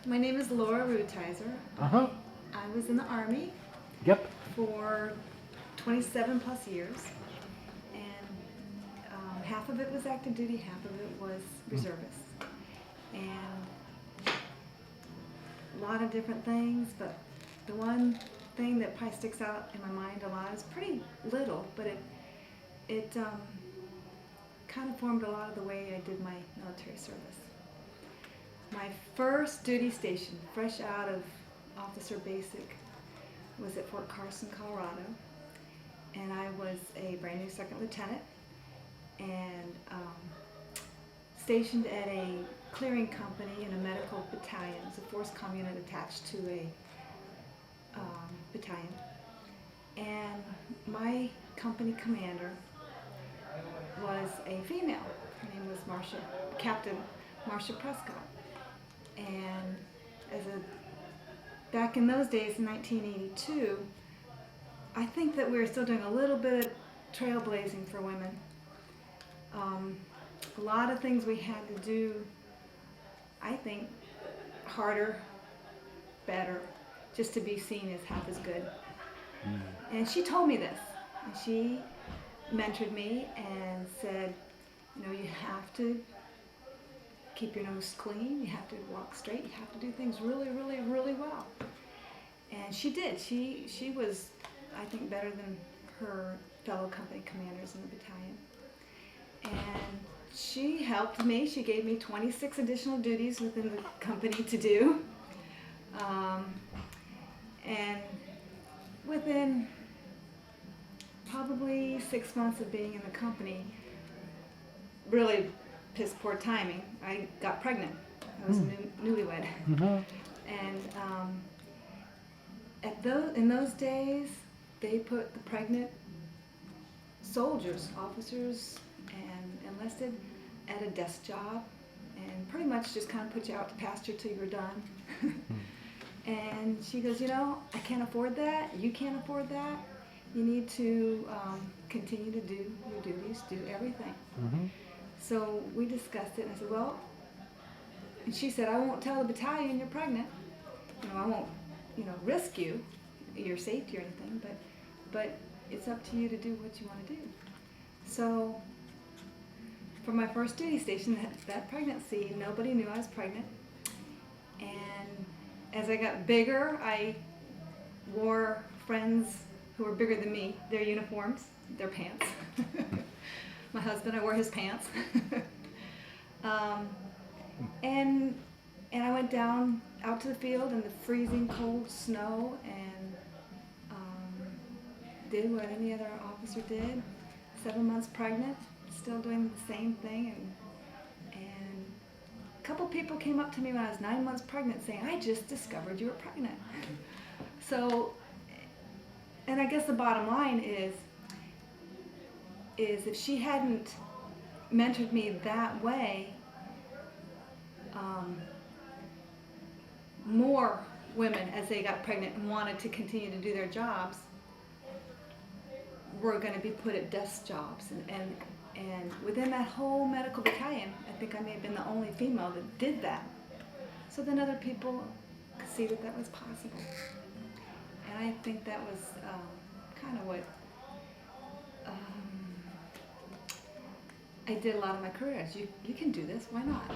My name is Laura Rutizer. Uh-huh. I was in the Army Yep. for 27 plus years, and half of it was active duty, half of it was reservist. And a lot of different things, but the one thing that probably sticks out in my mind a lot is pretty little, but it kind of formed a lot of the way I did my military service. My first duty station, fresh out of Officer Basic, was at Fort Carson, Colorado, and I was a brand new second lieutenant and stationed at a clearing company in a medical battalion. It was a force comm unit attached to a battalion. And my company commander was a female. Her name was Captain Marcia Prescott. And back in those days, in 1982, I think that we were still doing a little bit of trailblazing for women. A lot of things we had to do, I think, harder, better, just to be seen as half as good. And she told me this, and she mentored me and said, you know, you have to keep your nose clean, you have to walk straight, you have to do things really, really, really well. And she did. She was, I think, better than her fellow company commanders in the battalion. And she helped me. She gave me 26 additional duties within the company to do. And within probably 6 months of being in the company, really piss poor timing, I got pregnant. I was newlywed. And in those days, they put the pregnant soldiers, officers, and enlisted at a desk job, and pretty much just kind of put you out to pasture till you were done. And she goes, you know, I can't afford that. You can't afford that. You need to continue to do your duties, do everything. So we discussed it, and I said, well, and she said, I won't tell the battalion you're pregnant. You know, I won't, risk your safety or anything, but it's up to you to do what you want to do. So for my first duty station, that pregnancy, nobody knew I was pregnant. And as I got bigger, I wore friends who were bigger than me, their uniforms, their pants. My husband, I wore his pants. And I went down out to the field in the freezing cold snow and did what any other officer did. 7 months pregnant, still doing the same thing. And a couple people came up to me when I was 9 months pregnant saying, I just discovered you were pregnant. So, and I guess the bottom line is if she hadn't mentored me that way, more women, as they got pregnant and wanted to continue to do their jobs, were going to be put at desk jobs. And within that whole medical battalion, I think I may have been the only female that did that. So then other people could see that that was possible. And I think that was kind of what I did a lot of my career. You can do this, why not?